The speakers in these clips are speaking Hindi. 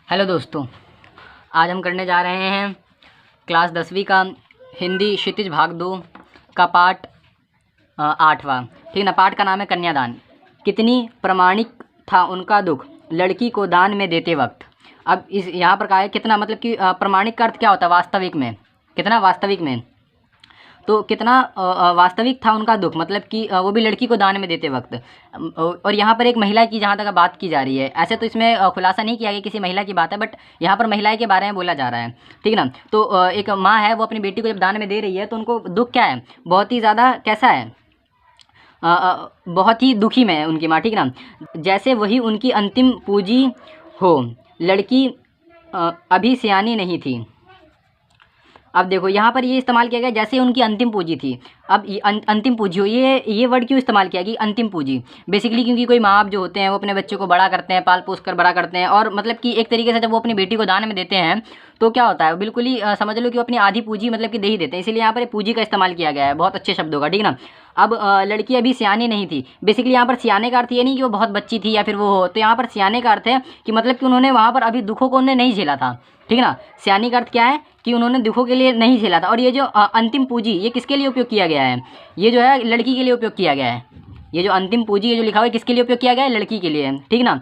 हेलो दोस्तों, आज हम करने जा रहे हैं क्लास 10वीं का हिंदी क्षितिज भाग 2 का पाठ 8वां। ठीक ना। पाठ का नाम है कन्यादान। कितनी प्रामाणिक था उनका दुख लड़की को दान में देते वक्त। अब इस यहाँ पर कहा है कितना, मतलब कि प्रामाणिक का अर्थ क्या होता है वास्तविक में, कितना वास्तविक में। तो कितना वास्तविक था उनका दुख, मतलब कि वो भी लड़की को दान में देते वक्त। और यहाँ पर एक महिला की जहाँ तक बात की जा रही है, ऐसे तो इसमें खुलासा नहीं किया गया किसी महिला की बात है, बट यहाँ पर महिला के बारे में बोला जा रहा है। ठीक ना। तो एक माँ है, वो अपनी बेटी को जब दान में दे रही है तो उनको दुख क्या है, बहुत ही ज़्यादा कैसा है, बहुत ही दुखी में है उनकी माँ। ठीक ना। जैसे वही उनकी अंतिम पूंजी हो। लड़की अभी सियानी नहीं थी। अब देखो यहाँ पर ये इस्तेमाल किया गया जैसे उनकी अंतिम पूंजी थी। अब ये अंतिम पूंजी हो, ये वर्ड क्यों इस्तेमाल किया कि अंतिम पूंजी। बेसिकली क्योंकि कोई माँ बाप जो होते हैं वो अपने बच्चे को बड़ा करते हैं, पाल पोस कर बड़ा करते हैं, और मतलब कि एक तरीके से जब वो अपनी बेटी को दान में देते हैं तो क्या होता है, बिल्कुल ही समझ लो कि वो अपनी आधी पूंजी मतलब कि दे ही देते हैं। इसीलिए यहाँ पर पूंजी का इस्तेमाल किया गया है बहुत अच्छे शब्दों का। ठीक ना। अब लड़की अभी सियानी नहीं थी। बेसिकली यहाँ पर सियाने का अर्थ ये नहीं कि वो बहुत बच्ची थी या फिर वो हो, तो यहाँ पर सियाने का अर्थ है कि मतलब कि उन्होंने वहाँ पर अभी दुखों को उन्होंने नहीं झेला था। ठीक ना। सियानी का अर्थ क्या है कि उन्होंने दुखों के लिए नहीं झेला था। और ये जो अंतिम पूंजी, ये किसके लिए उपयोग किया गया है, ये जो है लड़की के लिए उपयोग किया गया है। ये जो अंतिम पूंजी है जो लिखा हुआ है किसके लिए उपयोग किया गया है, लड़की के लिए। ठीक ना।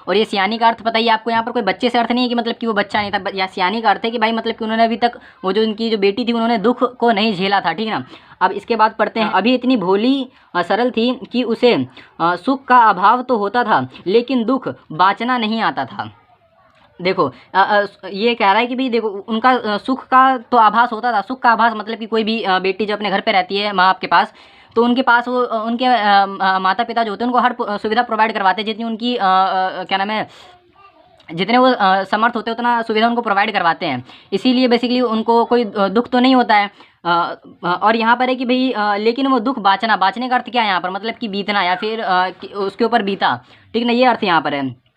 और ये सियानी का अर्थ पता ही आपको, यहाँ पर कोई बच्चे से अर्थ नहीं है कि मतलब कि वो बच्चा नहीं था। या सियानी का अर्थ है कि भाई मतलब कि उन्होंने अभी तक वो जो उनकी जो बेटी थी उन्होंने दुख को नहीं झेला था। ठीक ना। अब इसके बाद पढ़ते हैं। अभी इतनी भोली सरल थी कि उसे सुख का अभाव तो होता था लेकिन दुख बाँचना नहीं आता था। देखो ये कह रहा है कि भाई देखो उनका सुख का तो आभास होता था। सुख का आभास मतलब कि कोई भी बेटी जब अपने घर पे रहती है माँ बाप के पास, तो उनके पास वो उनके माता पिता जो होते हैं उनको हर सुविधा प्रोवाइड करवाते हैं जितनी उनकी क्या नाम है, जितने वो समर्थ होते हैं उतना सुविधा उनको प्रोवाइड करवाते हैं। इसीलिए बेसिकली उनको कोई दुख तो नहीं होता है। और यहाँ पर है कि भाई लेकिन वो दुख बाँचने का अर्थ क्या है यहाँ पर, मतलब कि बीतना या फिर उसके ऊपर बीता। ठीक ना, ये अर्थ यहाँ पर है।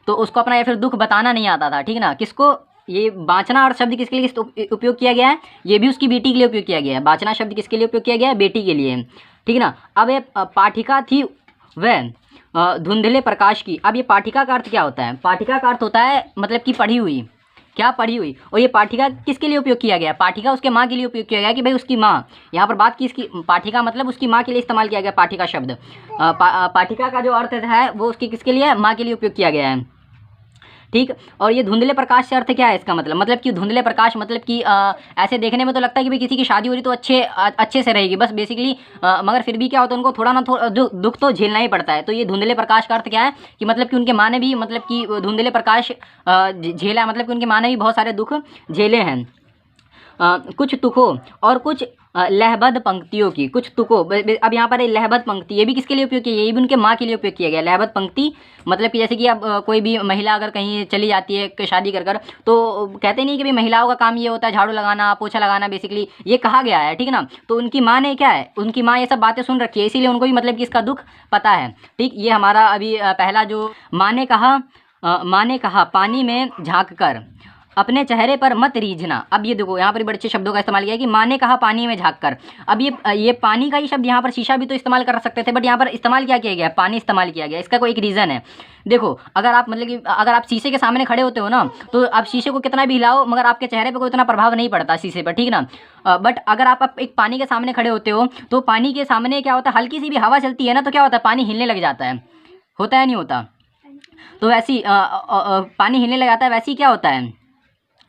तो उसको अपना या फिर दुख बताना नहीं आता था। ठीक ना। किसको, ये बाँचना और शब्द किसके लिए उपयोग किया गया है, ये भी उसकी बेटी के लिए उपयोग किया गया है। बाँचना शब्द किसके लिए उपयोग किया गया है, बेटी के लिए। ठीक ना। अब ये पाठिका थी वह धुंधले प्रकाश की। अब ये पाठिका का अर्थ क्या होता है, पाठिका का अर्थ होता है मतलब कि पढ़ी हुई, क्या पढ़ी हुई। और ये पाठिका किसके लिए उपयोग किया गया, पाठिका उसके माँ के लिए उपयोग किया गया कि भाई उसकी माँ, यहाँ पर बात की इसकी पाठिका मतलब उसकी माँ के लिए इस्तेमाल किया गया पाठिका शब्द। पाठिका का जो अर्थ है वो उसकी किसके लिए, माँ के लिए उपयोग किया गया है। ठीक। और ये धुंधले प्रकाश से अर्थ क्या है इसका मतलब कि धुंधले प्रकाश मतलब कि ऐसे देखने में तो लगता है कि भाई किसी की शादी हो रही तो अच्छे से रहेगी बस बेसिकली, मगर फिर भी क्या होता है उनको थोड़ा ना थोड़ा दुख तो झेलना ही पड़ता है। तो ये धुंधले प्रकाश का अर्थ क्या है कि मतलब कि उनके माँ ने भी मतलब कि धुंधले प्रकाश झेला, मतलब कि उनकी माँ ने भी बहुत सारे दुख झेले हैं। कुछ तुकों और कुछ लहबद्ध पंक्तियों की, कुछ तुकों। अब यहाँ पर लहबद्ध पंक्ति, ये भी किसके लिए उपयोग किया, ये भी उनके माँ के लिए उपयोग किया गया। लहबद्ध पंक्ति मतलब कि जैसे कि अब कोई भी महिला अगर कहीं चली जाती है शादी कर कर, तो कहते नहीं कि भाई महिलाओं का काम ये होता है झाड़ू लगाना पोछा लगाना, बेसिकली ये कहा गया है। ठीक ना। तो उनकी माँ ने क्या है, उनकी माँ ये सब बातें सुन रखी है, इसीलिए उनको भी मतलब कि इसका दुख पता है। ठीक। ये हमारा अभी पहला जो माँ ने कहा पानी में झाँक कर अपने चेहरे पर मत रीझना। अब ये देखो यहाँ पर बड़े अच्छे शब्दों का इस्तेमाल किया है कि माँ ने कहा पानी में झाँक कर। अब ये पानी का ही शब्द यहाँ पर शीशा भी तो इस्तेमाल कर सकते थे, बट यहाँ पर इस्तेमाल क्या किया गया, पानी इस्तेमाल किया गया। इसका कोई एक रीज़न है। देखो अगर आप मतलब कि अगर आप शीशे के सामने खड़े होते हो ना, तो आप शीशे को कितना भी हिलाओ मगर आपके चेहरे पर कोई इतना प्रभाव नहीं पड़ता शीशे पर। ठीक ना। बट अगर आप एक पानी के सामने खड़े होते हो तो पानी के सामने क्या होता है, हल्की सी भी हवा चलती है ना तो क्या होता है, पानी हिलने लग जाता है। होता है नहीं होता। तो वैसी पानी हिलने लग जाता है, वैसी क्या होता है,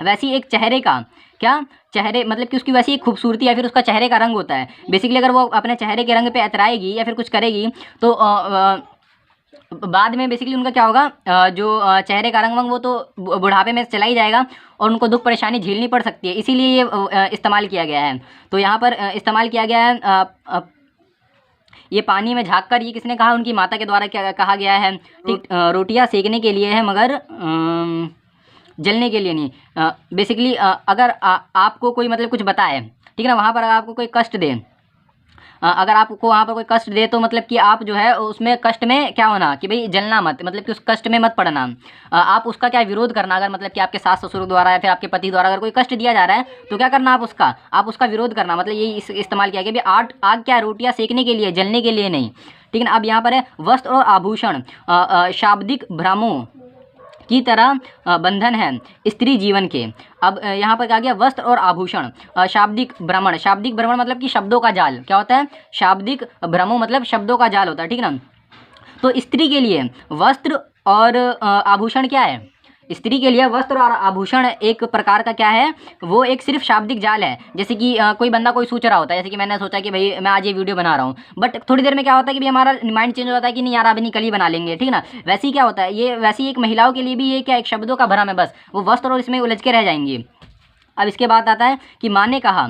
वैसी एक चेहरे का क्या, चेहरे मतलब कि उसकी वैसी एक खूबसूरती या फिर उसका चेहरे का रंग होता है। बेसिकली अगर वो अपने चेहरे के रंग पे अतराएगी या फिर कुछ करेगी तो बाद में बेसिकली उनका क्या होगा, जो चेहरे का रंग वंग वो तो बुढ़ापे में चला ही जाएगा और उनको दुख परेशानी झेलनी पड़ सकती है। इसीलिए ये इस्तेमाल किया गया है। तो यहाँ पर इस्तेमाल किया गया है ये पानी में झाँक कर, ये किसने कहा, उनकी माता के द्वारा क्या कहा गया है। ठीक। रोटियाँ सेकने के लिए है मगर जलने के लिए नहीं। बेसिकली अगर आपको कोई मतलब कुछ बताए, ठीक है ना, वहाँ पर अगर आपको कोई कष्ट दे, अगर आपको वहाँ पर कोई कष्ट दे तो मतलब कि आप जो है उसमें कष्ट में क्या होना कि भाई जलना मत, मतलब कि उस कष्ट में मत पड़ना। आप उसका क्या विरोध करना, अगर मतलब कि आपके सास ससुर द्वारा या फिर आपके पति द्वारा अगर कोई कष्ट दिया जा रहा है तो क्या करना, आप उसका विरोध करना। मतलब यही इस्तेमाल किया गया कि आग क्या, रोटियाँ सेकने के लिए, जलने के लिए नहीं। ठीक है ना। अब यहाँ पर है वस्त्र और आभूषण शाब्दिक भ्रमों की तरह बंधन है स्त्री जीवन के। अब यहाँ पर क्या गया, वस्त्र और आभूषण। शाब्दिक भ्रमण, शाब्दिक भ्रमण मतलब कि शब्दों का जाल। क्या होता है, शाब्दिक भ्रमण मतलब शब्दों का जाल होता है, ठीक है ना। तो स्त्री के लिए वस्त्र और आभूषण क्या है, स्त्री के लिए वस्त्र और आभूषण एक प्रकार का क्या है, वो एक सिर्फ शाब्दिक जाल है। जैसे कि कोई बंदा कोई सोच रहा होता है, जैसे कि मैंने सोचा कि भाई मैं आज ये वीडियो बना रहा हूँ, बट थोड़ी देर में क्या होता है कि भाई हमारा माइंड चेंज हो जाता है कि नहीं यार अभी नहीं, कल ही बना लेंगे, ठीक है ना। वैसे ही क्या होता है, ये वैसे ही एक महिलाओं के लिए भी ये क्या, एक शब्दों का भ्रम है, बस वो वस्त्र और इसमें उलझ के रह जाएंगी। अब इसके बाद आता है कि माँ ने कहा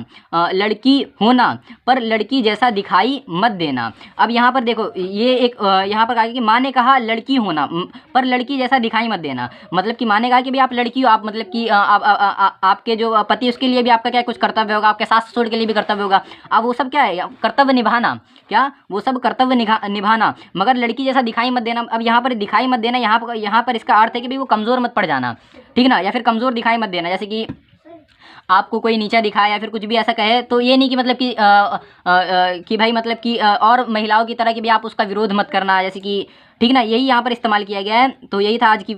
लड़की होना पर लड़की जैसा दिखाई मत देना। अब यहाँ पर देखो ये एक यहाँ पर कहा कि माँ ने कहा लड़की होना पर लड़की जैसा दिखाई मत देना। मतलब कि माँ ने कहा कि भाई आप लड़की हो, आप मतलब कि आपके जो पति उसके लिए भी आपका क्या कुछ कर्तव्य होगा, आपके सास ससुर के लिए भी कर्तव्य होगा। अब वो सब क्या है, कर्तव्य निभाना, क्या वो सब कर्तव्य निभाना, मगर लड़की जैसा दिखाई मत देना। अब यहाँ पर दिखाई मत देना, यहाँ पर इसका अर्थ है कि भाई वो कमज़ोर मत पड़ जाना, ठीक ना, या फिर कमज़ोर दिखाई मत देना। जैसे कि आपको कोई नीचा दिखाए या फिर कुछ भी ऐसा कहे, तो ये नहीं कि मतलब कि भाई मतलब कि और महिलाओं की तरह कि भी आप उसका विरोध मत करना, जैसे कि, ठीक ना, यही यहाँ पर इस्तेमाल किया गया है। तो यही था आज की